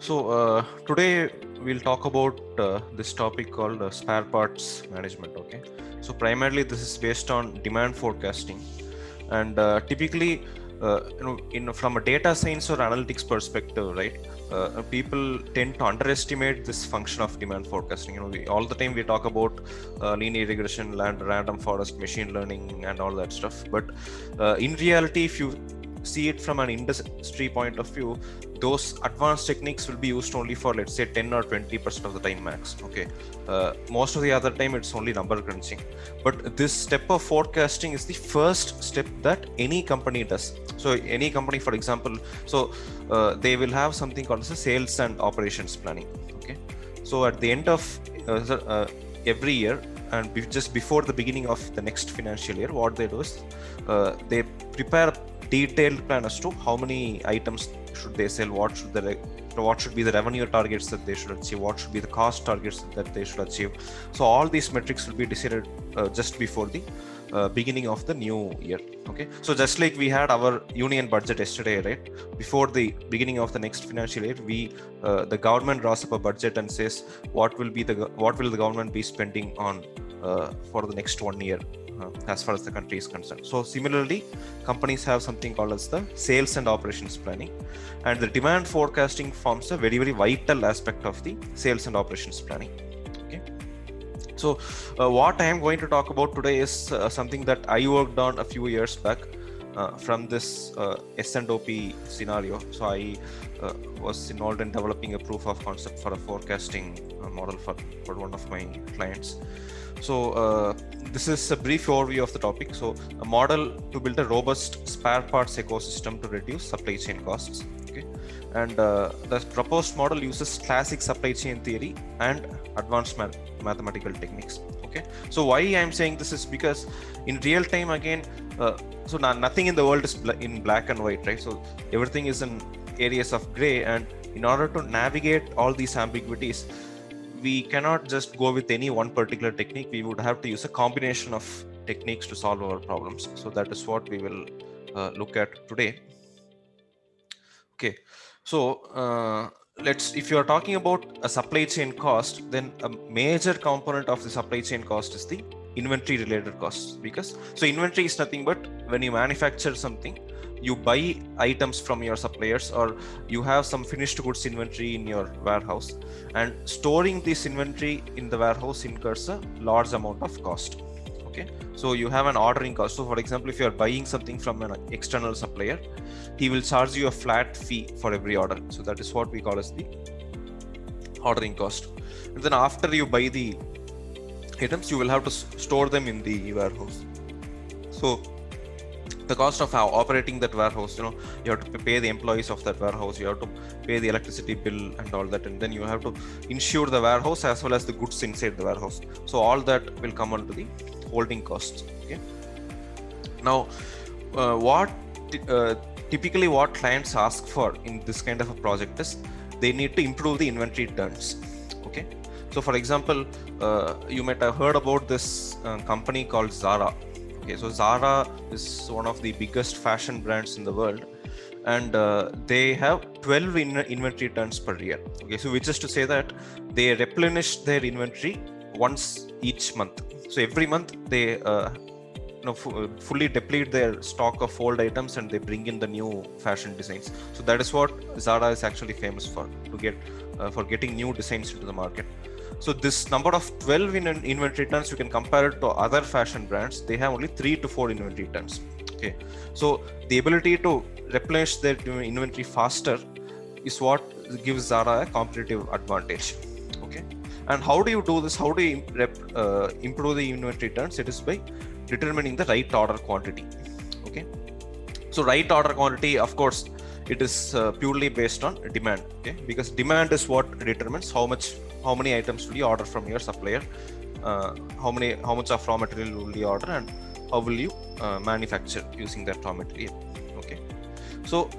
Today we'll talk about this topic called spare parts management. Okay, so primarily this is based on demand forecasting, and typically, from a data science or analytics perspective, right? People tend to underestimate this function of demand forecasting. All the time we talk about linear regression, random forest, machine learning, and all that stuff. But in reality, if you see it from an industry point of view, those advanced techniques will be used only for, let's say, 10 or 20% of the time max. Okay, most of the other time it's only number crunching. But this step of forecasting is the first step that any company does. So any company, for example, they will have something called as a sales and operations planning. Okay, so at the end of every year, and just before the beginning of the next financial year, what they do is they prepare detailed plan as to how many items should they sell, what should be the revenue targets that they should achieve, what should be the cost targets that they should achieve. So all these metrics will be decided just before the beginning of the new year. Okay, so just like we had our union budget yesterday, right? Before the beginning of the next financial year, the government draws up a budget and says what will the government be spending on for the next 1 year. As far as the country is concerned. So similarly, companies have something called as the sales and operations planning, and the demand forecasting forms a very, very vital aspect of the sales and operations planning. Okay, so what I am going to talk about today is something that I worked on a few years back from this S&OP scenario. So I was involved in developing a proof of concept for a forecasting model for one of my clients. So this is a brief overview of the topic. So a model to build a robust spare parts ecosystem to reduce supply chain costs. Okay, and the proposed model uses classic supply chain theory and advanced mathematical techniques. Okay, so why I'm saying this is because in real time, again, nothing in the world is in black and white, right? So everything is in areas of gray, and in order to navigate all these ambiguities, we cannot just go with any one particular technique. We would have to use a combination of techniques to solve our problems. So that is what we will look at today. Okay, so if you are talking about a supply chain cost, then a major component of the supply chain cost is the inventory related costs. Because inventory is nothing but when you manufacture something, you buy items from your suppliers, or you have some finished goods inventory in your warehouse, and storing this inventory in the warehouse incurs a large amount of cost. Okay, so you have an ordering cost. So for example, if you are buying something from an external supplier, he will charge you a flat fee for every order. So that is what we call as the ordering cost. And then after you buy the items, you will have to store them in the warehouse. So the cost of operating that warehouse, you have to pay the employees of that warehouse, you have to pay the electricity bill and all that, and then you have to insure the warehouse as well as the goods inside the warehouse. So all that will come under the holding costs. Okay, now typically what clients ask for in this kind of a project is they need to improve the inventory turns. Okay, so for example, you might have heard about this company called Zara. Okay, so Zara is one of the biggest fashion brands in the world, and they have 12 inventory turns per year. Okay, so which is to say that they replenish their inventory once each month. So every month they fully deplete their stock of old items and they bring in the new fashion designs. So that is what Zara is actually famous for getting new designs into the market. So this number of 12 inventory turns, you can compare it to other fashion brands. They have only 3 to 4 inventory turns. Okay, so the ability to replenish their inventory faster is what gives Zara a competitive advantage. Okay, and how do you do this? How do you improve the inventory turns? It is by determining the right order quantity. Okay, so right order quantity, of course, it is purely based on demand. Okay, because demand is what determines how many items will you order from your supplier, how much of raw material will you order, and how will you manufacture using that raw material. Okay, so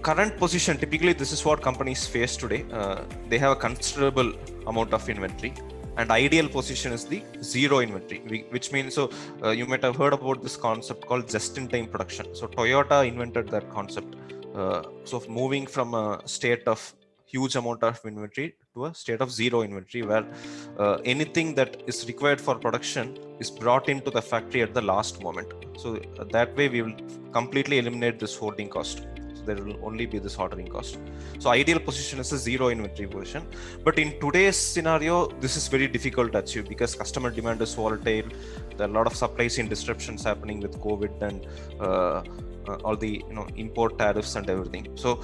current position, typically this is what companies face today. They have a considerable amount of inventory, and ideal position is the zero inventory, which means, you might have heard about this concept called just-in-time production. So Toyota invented that concept. So moving from a state of huge amount of inventory to a state of zero inventory, where anything that is required for production is brought into the factory at the last moment. So that way we will completely eliminate this holding cost. So there will only be this ordering cost. So ideal position is a zero inventory position. But in today's scenario, this is very difficult to achieve because customer demand is volatile. There are a lot of supply chain disruptions happening with COVID and all the import tariffs and everything. So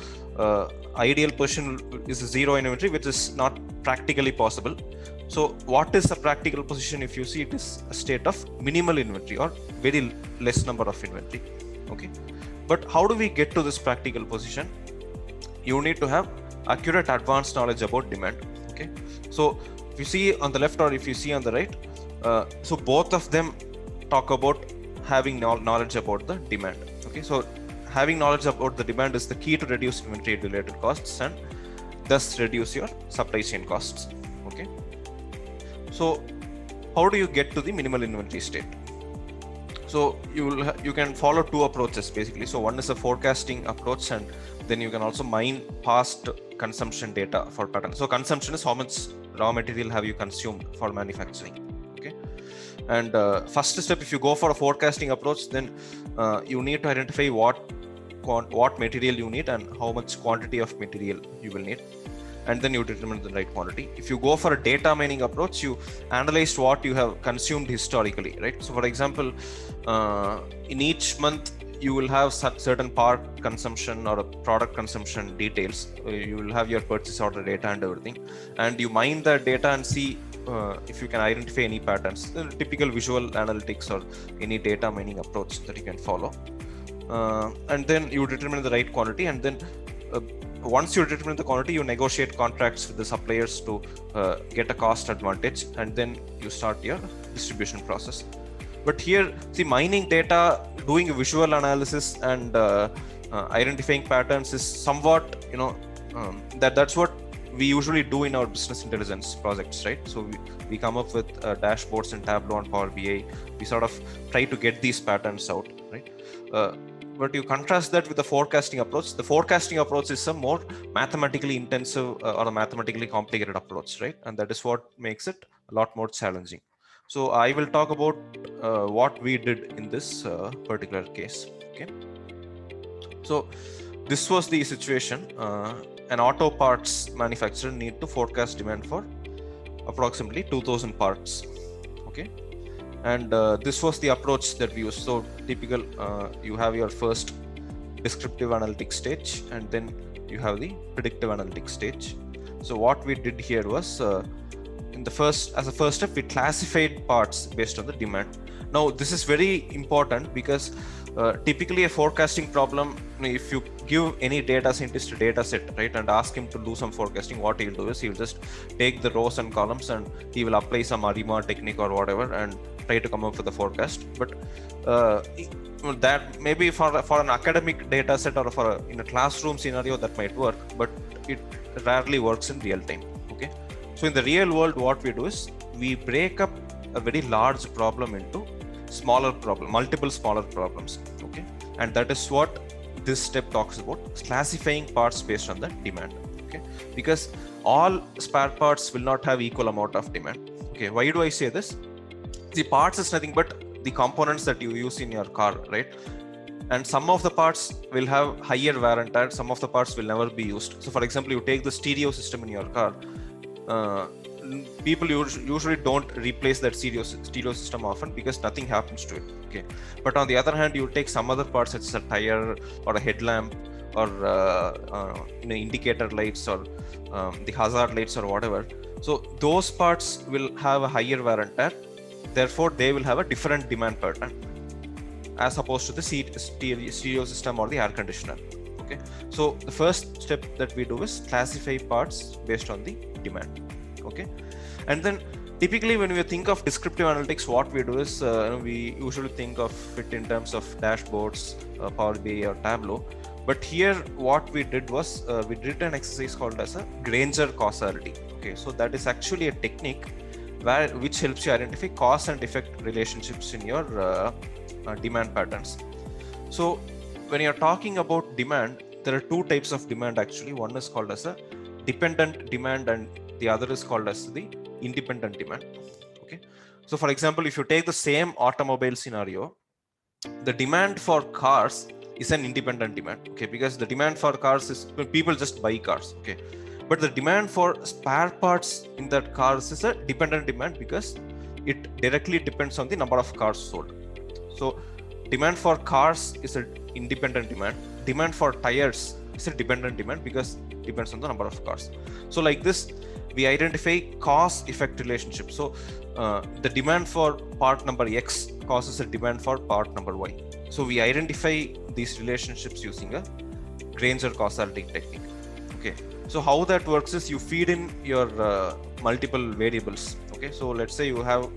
ideal position is a zero inventory, which is not practically possible. So what is a practical position? If you see, it is a state of minimal inventory or very less number of inventory. Okay, but how do we get to this practical position? You need to have accurate advanced knowledge about demand. Okay, so if you see on the left or if you see on the right, so both of them talk about having knowledge about the demand. Okay, so having knowledge about the demand is the key to reduce inventory related costs and thus reduce your supply chain costs. Okay, so how do you get to the minimal inventory state? So you can follow two approaches basically. So one is a forecasting approach, and then you can also mine past consumption data for pattern. So consumption is how much raw material have you consumed for manufacturing. Okay, and first step, if you go for a forecasting approach, then you need to identify what material you need and how much quantity of material you will need, and then you determine the right quantity. If you go for a data mining approach, you analyze what you have consumed historically, right? So for example, in each month you will have certain part consumption or a product consumption details. You will have your purchase order data and everything, and you mine that data and see if you can identify any patterns. Typical visual analytics or any data mining approach that you can follow, and then you determine the right quantity, and then once you determine the quantity, you negotiate contracts with the suppliers to get a cost advantage, and then you start your distribution process. But here, see, mining data, doing a visual analysis and identifying patterns is somewhat, that's what we usually do in our business intelligence projects, right? So we come up with dashboards in Tableau and Power BI. We sort of try to get these patterns out, right? But you contrast that with the forecasting approach. The forecasting approach is a more mathematically intensive or a mathematically complicated approach, right? And that is what makes it a lot more challenging. So I will talk about what we did in this particular case. Okay. So this was the situation. An auto parts manufacturer need to forecast demand for approximately 2,000 parts. Okay. And this was the approach that we used. So typical, you have your first descriptive analytics stage, and then you have the predictive analytics stage. So what we did here was, as a first step, we classified parts based on the demand. Now this is very important because typically a forecasting problem, if you give any data scientist a data set, right, and ask him to do some forecasting, what he'll do is he'll just take the rows and columns and he will apply some ARIMA technique or whatever and try to come up with a forecast. But that maybe for an academic data set or in a classroom scenario that might work, but it rarely works in real time. Okay, so in the real world, what we do is we break up a very large problem into multiple smaller problems. Okay, and that is what this step talks about, classifying parts based on the demand. Okay, because all spare parts will not have equal amount of demand. Okay, why do I say this? The parts is nothing but the components that you use in your car, right? And some of the parts will have higher wear and tear, some of the parts will never be used. So for example, you take the stereo system in your car, people usually don't replace that stereo system often because nothing happens to it. Okay, but on the other hand, you take some other parts such as a tire or a headlamp or indicator lights or the hazard lights or whatever. So those parts will have a higher wear and tear, therefore they will have a different demand pattern as opposed to the stereo system or the air conditioner. Okay, so the first step that we do is classify parts based on the demand. Okay, and then typically when we think of descriptive analytics, what we do is we usually think of it in terms of dashboards, Power BI or Tableau. But here what we did was we did an exercise called as a Granger causality. Okay, so that is actually a technique which helps you identify cause and effect relationships in your demand patterns. So when you're talking about demand, there are two types of demand actually. One is called as a dependent demand and the other is called as the independent demand. Okay, so for example, if you take the same automobile scenario, the demand for cars is an independent demand, okay, because the demand for cars is people just buy cars, okay, but the demand for spare parts in that cars is a dependent demand because it directly depends on the number of cars sold. So demand for cars is an independent demand. Demand for tires is a dependent demand because it depends on the number of cars. So like this, we identify cause effect relationship. So the demand for part number X causes a demand for part number Y. So we identify these relationships using a Granger causality technique. Okay. So how that works is you feed in your multiple variables. Okay. So let's say you have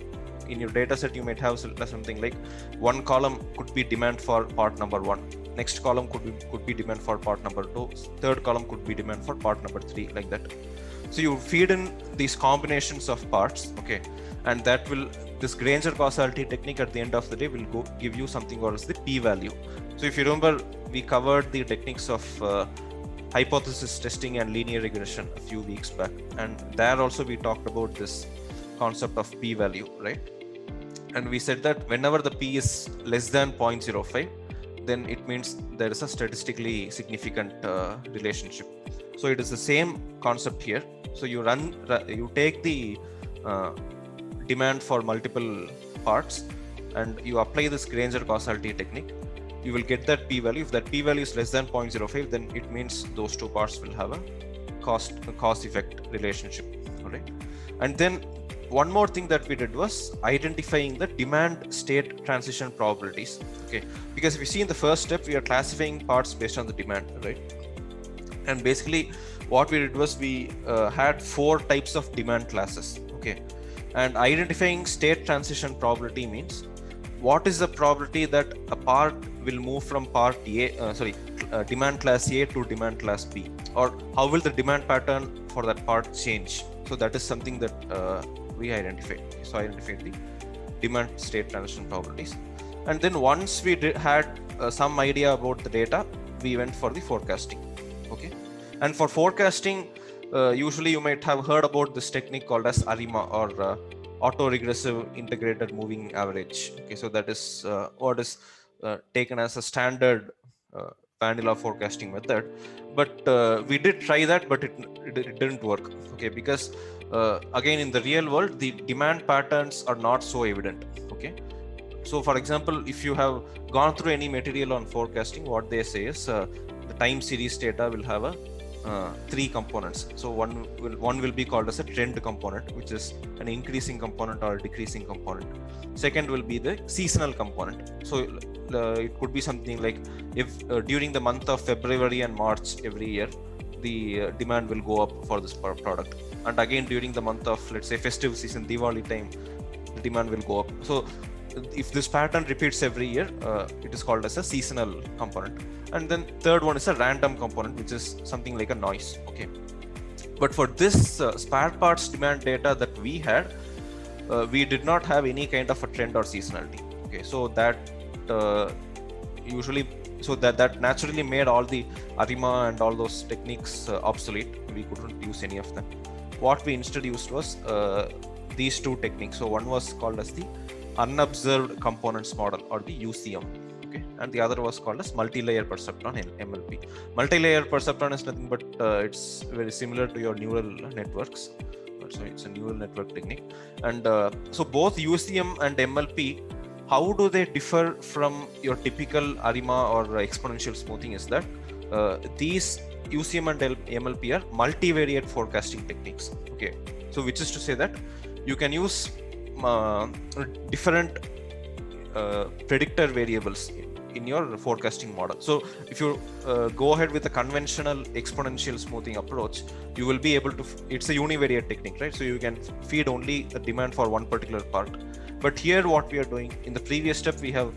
in your data set, you might have something like one column could be demand for part number 1. Next column could be demand for part number 2. Third column could be demand for part number 3, like that. So you feed in these combinations of parts, okay, and that will, this Granger causality technique at the end of the day will give you something called as the p-value. So if you remember, we covered the techniques of hypothesis testing and linear regression a few weeks back, and there also we talked about this concept of p-value, right? And we said that whenever the p is less than 0.05, then it means there is a statistically significant relationship. So it is the same concept here. So you take the demand for multiple parts and you apply this Granger causality technique. You will get that p-value. If that p-value is less than 0.05, then it means those two parts will have a cause effect relationship. All right. And then one more thing that we did was identifying the demand state transition probabilities. Okay, because if you see in the first step, we are classifying parts based on the demand, right? And basically what we did was we had 4 types of demand classes. Okay, and identifying state transition probability means what is the probability that a part will move from part demand class A to demand class B, or how will the demand pattern for that part change. So that is something that we identified. So I identified the demand state transition probabilities, and then once we had some idea about the data, we went for the forecasting. Okay, and for forecasting, usually you might have heard about this technique called as ARIMA, or auto-regressive integrated moving average. Okay, so that is what is taken as a standard vanilla forecasting method, but we did try that, but it didn't work. Okay, because again, in the real world, the demand patterns are not so evident. Okay, so for example, if you have gone through any material on forecasting, what they say is the time series data will have a 3 components. So one will be called as a trend component, which is an increasing component or a decreasing component. Second will be the seasonal component. So it could be something like if during the month of February and March every year, the demand will go up for this product, and again during the month of, let's say, festive season, Diwali time, the demand will go up. So if this pattern repeats every year, it is called as a seasonal component. And then third one is a random component, which is something like a noise. Okay, but for this spare parts demand data that we had, we did not have any kind of a trend or seasonality. Okay, so that that naturally made all the ARIMA and all those techniques obsolete. We couldn't use any of them. What we instead used was these 2 techniques. So one was called as the unobserved components model, or the UCM. Okay, and the other was called as multi-layer perceptron in MLP. Multi-layer perceptron is nothing but it's very similar to your neural networks. So it's a neural network technique. And so both UCM and MLP, how do they differ from your typical ARIMA or exponential smoothing is that these UCM and MLP are multivariate forecasting techniques. Okay, so which is to say that you can use different predictor variables in your forecasting model. So if you go ahead with a conventional exponential smoothing approach, you will be able to, it's a univariate technique, right? So you can feed only the demand for one particular part. But here what we are doing, in the previous step, we have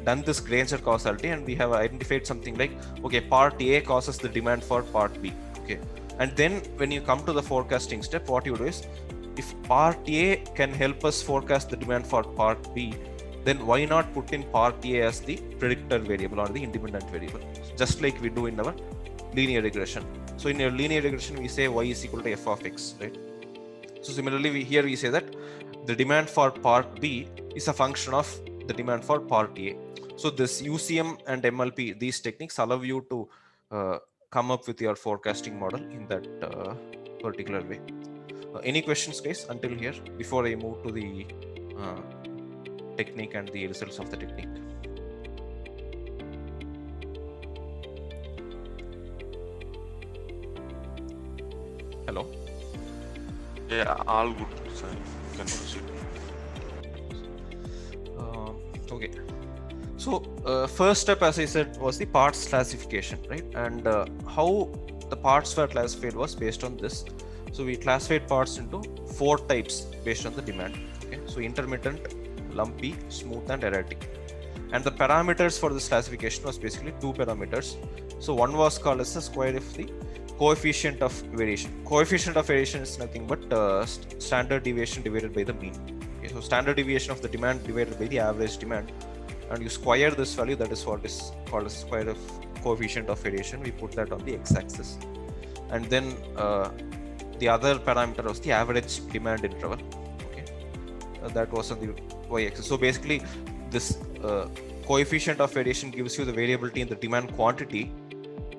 done this Granger causality, and we have identified something like, okay, part A causes the demand for part B. Okay, and then when you come to the forecasting step, what you do is, if part A can help us forecast the demand for part B, then why not put in part A as the predictor variable or the independent variable, just like we do in our linear regression. So in a linear regression, we say y is equal to f of x, right? So similarly, here we say that the demand for part B is a function of the demand for part A. So this UCM and MLP, these techniques allow you to come up with your forecasting model in that particular way. Any questions, guys, until here before I move to the technique and the results of the technique? Hello? Yeah, all good. So you can proceed. Okay. So first step, as I said, was the parts classification, right? And how the parts were classified was based on this. So we classified parts into 4 types based on the demand. Okay. So intermittent, lumpy, smooth, and erratic. And the parameters for this classification was basically 2 parameters. So one was called as the square of the coefficient of variation. Coefficient of variation is nothing but standard deviation divided by the mean. Okay, so standard deviation of the demand divided by the average demand, and you square this value, that is what is called as square of coefficient of variation. We put that on the x-axis, and then the other parameter was the average demand interval. Okay, that was on the y-axis. So basically, this coefficient of variation gives you the variability in the demand quantity,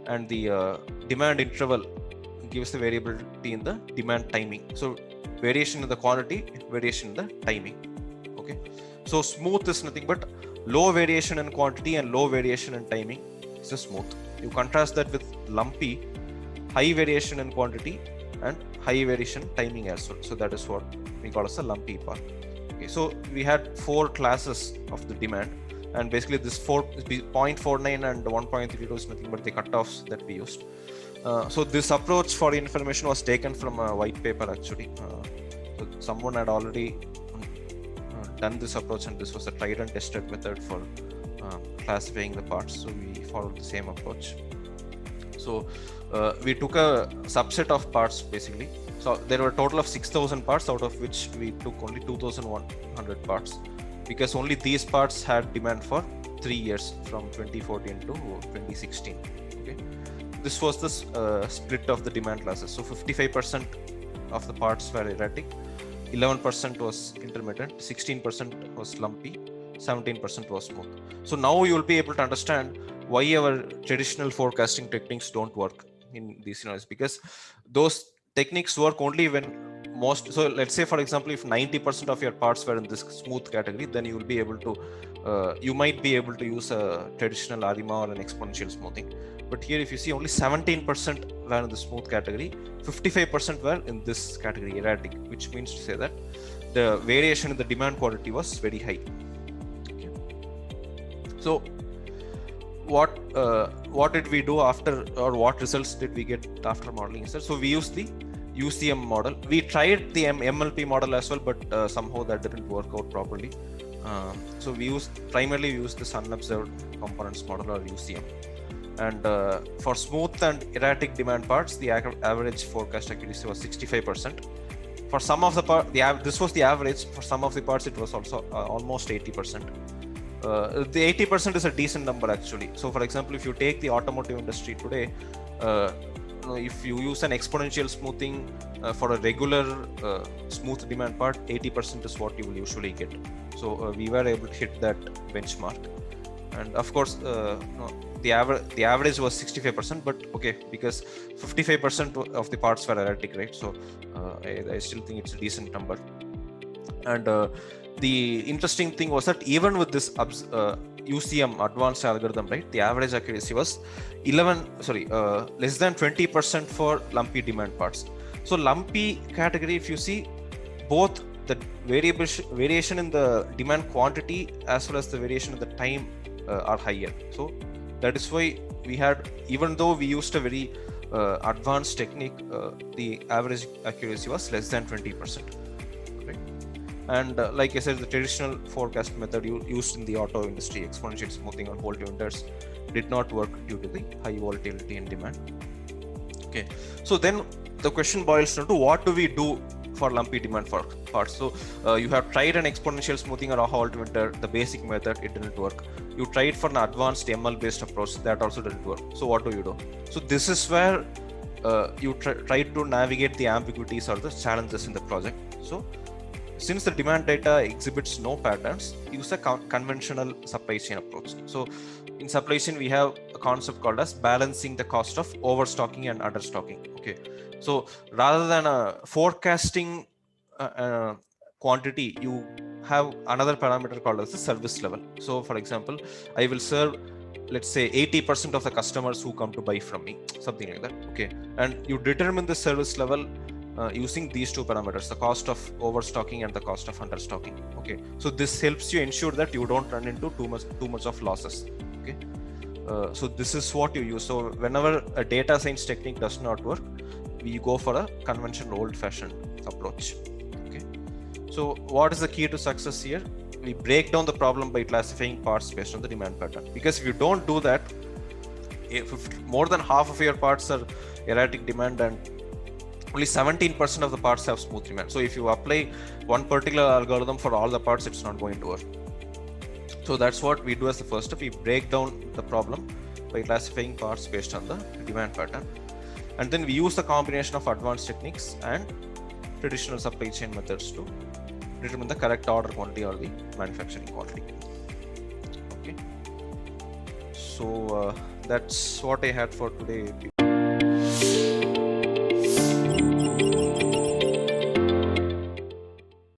and the demand interval gives the variability in the demand timing. So variation in the quantity, variation in the timing. Okay, so smooth is nothing but low variation in quantity and low variation in timing is a smooth. You contrast that with lumpy, high variation in quantity and high variation timing as well. So that is what we call as a lumpy part. Okay, so we had 4 classes of the demand, and basically this 0.49 and 1.32 is nothing but the cutoffs that we used. So this approach for information was taken from a white paper actually. So someone had already done this approach, and this was a tried and tested method for classifying the parts. So we followed the same approach. So we took a subset of parts basically. So there were a total of 6,000 parts, out of which we took only 2,100 parts, because only these parts had demand for 3 years, from 2014 to 2016. Okay, this was the split of the demand classes. So 55% of the parts were erratic, 11% was intermittent, 16% was lumpy, 17% was smooth. So now you will be able to understand why our traditional forecasting techniques don't work in these scenarios, because those techniques work only when most. So let's say, for example, if 90% of your parts were in this smooth category, then you will be able to you might be able to use a traditional ARIMA or an exponential smoothing. But here, if you see, only 17% were in the smooth category, 55% were in this category, erratic, which means to say that the variation in the demand quantity was very high. Okay. So what did we do after, or what results did we get after modeling? So we used the UCM model. We tried the MLP model as well, but somehow that didn't work out properly. So we primarily used this unobserved components model, or UCM. And for smooth and erratic demand parts, the average forecast accuracy was 65%. For some of the parts, this was the average. For some of the parts, it was also almost 80%. The 80% is a decent number actually. So for example, if you take the automotive industry today, if you use an exponential smoothing for a regular smooth demand part, 80% is what you will usually get. So we were able to hit that benchmark. And of course, the average was 65%, but okay, because 55% of the parts were erratic, right? So I still think it's a decent number. And the interesting thing was that even with this UCM advanced algorithm, right, the average accuracy was less than 20% for lumpy demand parts. So lumpy category, if you see, both the variation in the demand quantity as well as the variation in the time are higher. So that is why we had, even though we used a very advanced technique, the average accuracy was less than 20%. And like I said, the traditional forecast method used in the auto industry, exponential smoothing on volatility, did not work due to the high volatility in demand. Okay, so then the question boils down to, what do we do for lumpy demand for parts? So you have tried an exponential smoothing or a volatility, the basic method, it didn't work. You tried for an advanced ML based approach, that also didn't work. So what do you do? So this is where you try to navigate the ambiguities or the challenges in the project. So since the demand data exhibits no patterns, use a conventional supply chain approach. So in supply chain, we have a concept called as balancing the cost of overstocking and understocking. Okay, so rather than forecasting quantity, you have another parameter called as the service level. So for example, I will serve, let's say 80% of the customers who come to buy from me, something like that. Okay, and you determine the service level using these two parameters, the cost of overstocking and the cost of understocking. Okay, so this helps you ensure that you don't run into too much of losses. Okay, so this is what you use. So whenever a data science technique does not work, we go for a conventional old-fashioned approach. Okay, so what is the key to success here? We break down the problem by classifying parts based on the demand pattern, because if you don't do that, if more than half of your parts are erratic demand and only 17% of the parts have smooth demand. So if you apply one particular algorithm for all the parts, it's not going to work. So that's what we do as the first step. We break down the problem by classifying parts based on the demand pattern, and then we use the combination of advanced techniques and traditional supply chain methods to determine the correct order quantity or the manufacturing quantity. Okay, so that's what I had for today.